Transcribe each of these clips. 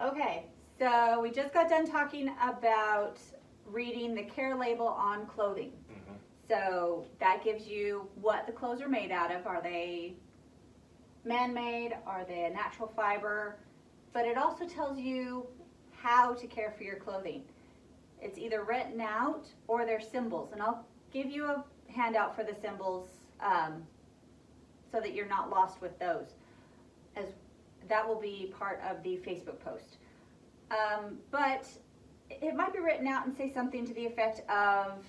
Okay, so we just got done talking about reading the care label on clothing. Mm-hmm. So that gives you what the clothes are made out of. Are they man-made? Are they a natural fiber? But it also tells you how to care for your clothing. It's either written out or they're symbols. And I'll give you a handout for the symbols so that you're not lost with those. As that will be part of the Facebook post. But it might be written out and say something to the effect of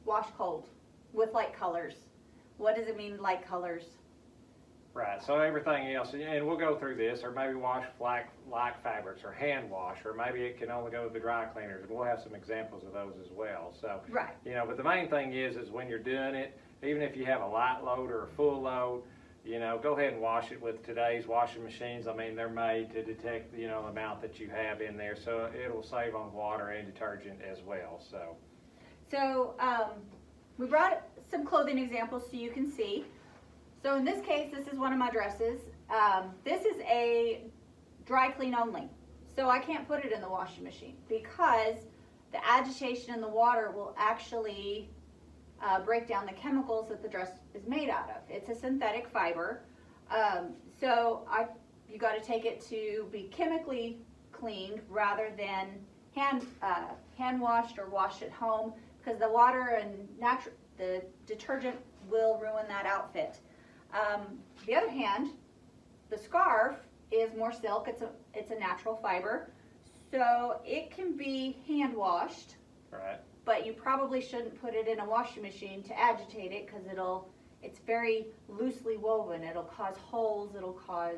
wash cold with light colors. What does it mean, light colors? Right, so everything else, and we'll go through this, or maybe wash light fabrics, or hand wash, or maybe it can only go to the dry cleaners. We'll have some examples of those as well. So, right. But the main thing is when you're doing it, even if you have a light load or a full load, go ahead and wash it with today's washing machines. I mean, they're made to detect, the amount that you have in there, so it'll save on water and detergent as well. So we brought some clothing examples so you can see. So in this case, this is one of my dresses. This is a dry clean only. So I can't put it in the washing machine because the agitation in the water will actually break down the chemicals that the dress is made out of. It's a synthetic fiber. So you got to take it to be chemically cleaned rather than hand washed or washed at home, because the water and the detergent will ruin that outfit. The other hand, the scarf is more silk. It's a natural fiber, so it can be hand washed. Right. But you probably shouldn't put it in a washing machine to agitate it, because it's very loosely woven. It'll cause holes. It'll cause.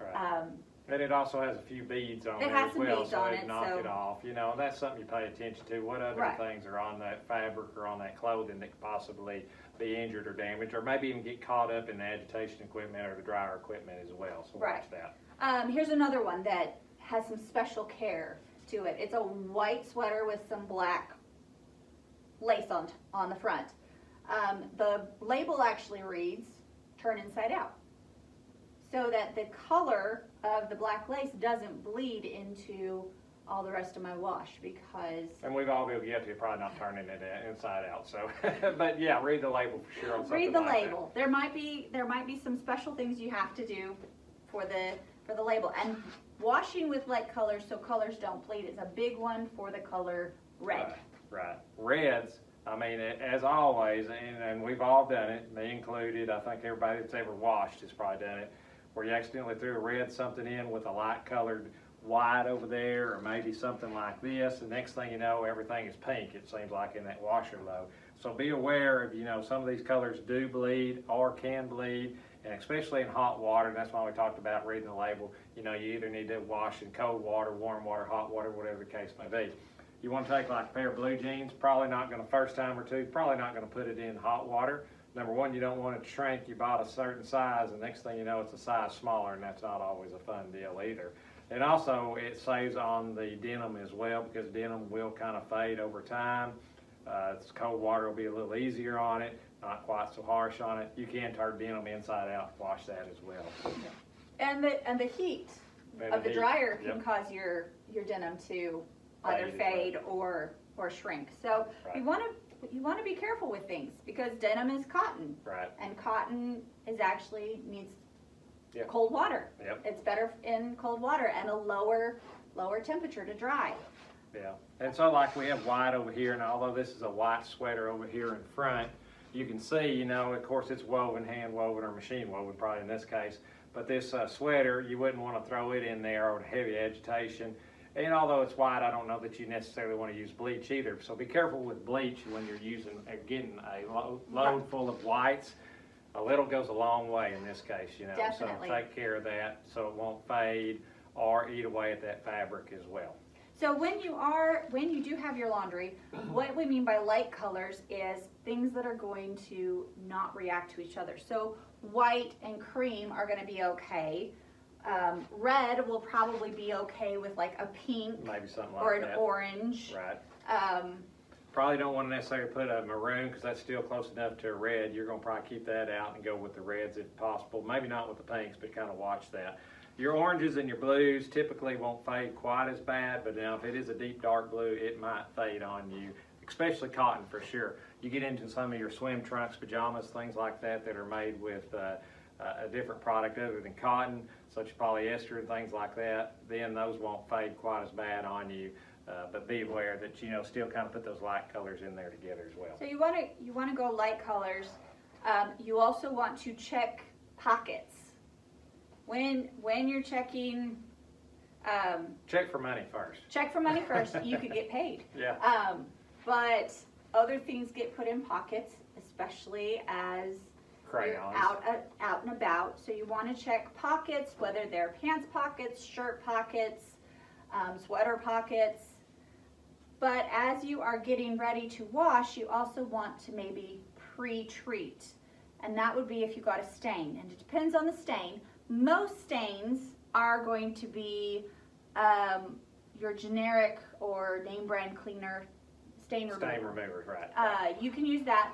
Right. And it also has a few beads on there as well, so it knocked it off. That's something you pay attention to. What other things are on that fabric or on that clothing that could possibly be injured or damaged, or maybe even get caught up in the agitation equipment or the dryer equipment as well. So watch that. Here's another one that has some special care to it. It's a white sweater with some black lace on the front. The label actually reads "turn inside out," so that the color of the black lace doesn't bleed into all the rest of my wash, because... And we've all been guilty of probably not turning it inside out, so... But yeah, read the label for sure on something read the like label. There might be some special things you have to do for the label. And washing with light colors so colors don't bleed is a big one for the color red. Right. Reds, I mean, as always, and we've all done it, me included. I think everybody that's ever washed has probably done it, where you accidentally threw a red something in with a light colored white over there, or maybe something like this, and next thing you know, everything is pink, it seems like, in that washer load. So be aware of, some of these colors do bleed or can bleed, and especially in hot water. And that's why we talked about reading the label. You either need to wash in cold water, warm water, hot water, whatever the case may be. You want to take like a pair of blue jeans, probably not going to, first time or two, probably not going to put it in hot water. Number one, you don't want it to shrink. You bought a certain size, and next thing you know, it's a size smaller, and that's not always a fun deal either. And also, it saves on the denim as well, because denim will kind of fade over time. It's cold water will be a little easier on it, not quite so harsh on it. You can turn denim inside out, wash that as well. And the heat of the dryer can cause your denim to either fade or shrink. So you want to be careful with things, because denim is cotton, and cotton needs cold water. It's better in cold water and a lower temperature to dry. Yeah, and so like we have white over here, and although this is a white sweater over here in front, you can see, of course it's woven, hand woven, or machine woven probably in this case, but this sweater, you wouldn't want to throw it in there or heavy agitation. And although it's white, I don't know that you necessarily want to use bleach either. So be careful with bleach when you're getting a load full of whites. A little goes a long way in this case, Definitely. So take care of that so it won't fade or eat away at that fabric as well. So when you do have your laundry, what we mean by light colors is things that are going to not react to each other. So white and cream are going to be okay. Red will probably be okay with like a pink, maybe something like or an orange. Right. Probably don't want to necessarily put a maroon because that's still close enough to a red. You're going to probably keep that out and go with the reds if possible. Maybe not with the pinks, but kind of watch that. Your oranges and your blues typically won't fade quite as bad, but now if it is a deep dark blue, it might fade on you, especially cotton for sure. You get into some of your swim trunks, pajamas, things like that that are made with a different product other than cotton, such as polyester and things like that, then those won't fade quite as bad on you. But be aware that, you know, still kind of put those light colors in there together as well. So you want to go light colors. You also want to check pockets. When you're checking, check for money first. Check for money first. You could get paid. Yeah. But other things get put in pockets, especially as Crayons. you're out and about. So you want to check pockets, whether they're pants pockets, shirt pockets, sweater pockets. But as you are getting ready to wash, you also want to maybe pre-treat. And that would be if you got a stain. And it depends on the stain. Most stains are going to be your generic or name brand cleaner stain remover. Stain removers, right. You can use that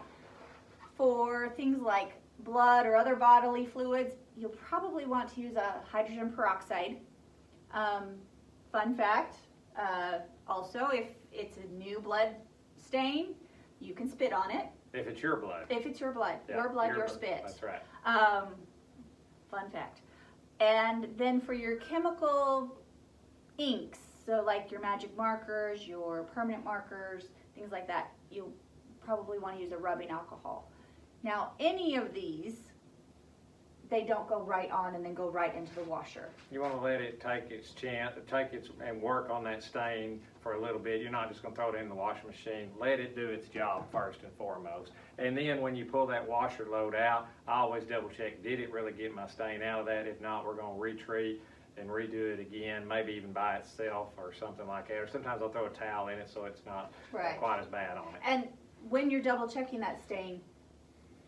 for things like blood or other bodily fluids. You'll probably want to use a hydrogen peroxide. Fun fact, also if it's a new blood stain, you can spit on it. If it's your blood. If it's your blood. Yeah, your blood, your spit. That's right. Fun fact. And then for your chemical inks, so like your magic markers, your permanent markers, things like that, you'll probably want to use a rubbing alcohol. Now, any of these, they don't go right on and then go right into the washer. You want to let it take its chance, and work on that stain for a little bit. You're not just going to throw it in the washing machine. Let it do its job first and foremost. And then when you pull that washer load out, I always double check, did it really get my stain out of that? If not, we're going to retreat and redo it again, maybe even by itself or something like that. Or sometimes I'll throw a towel in it so it's not quite as bad on it. And when you're double checking that stain,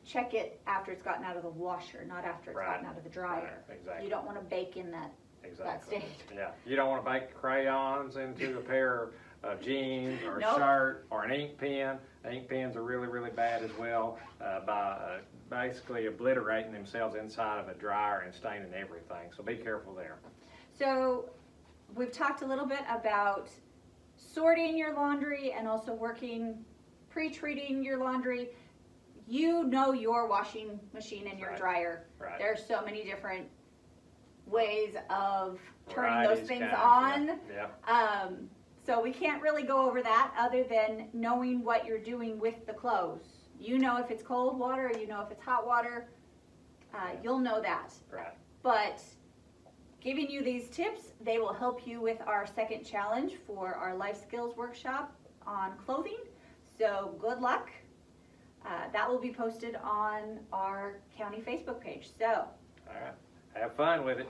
check it after it's gotten out of the washer, not after it's gotten out of the dryer. Right, exactly. You don't want to bake in that stain. Yeah, you don't want to bake crayons into a pair of jeans or a Nope. shirt or an ink pen. Ink pens are really, really bad as well by basically obliterating themselves inside of a dryer and staining everything. So be careful there. So we've talked a little bit about sorting your laundry and also pre-treating your laundry. You know your washing machine and your dryer. Right. There's so many different ways of turning Varieties, those things kinds, on. Yeah. So we can't really go over that other than knowing what you're doing with the clothes. You know if it's cold water, you know if it's hot water. You'll know that. Right. But giving you these tips, they will help you with our second challenge for our life skills workshop on clothing. So good luck. That will be posted on our county Facebook page. So, All right. Have fun with it.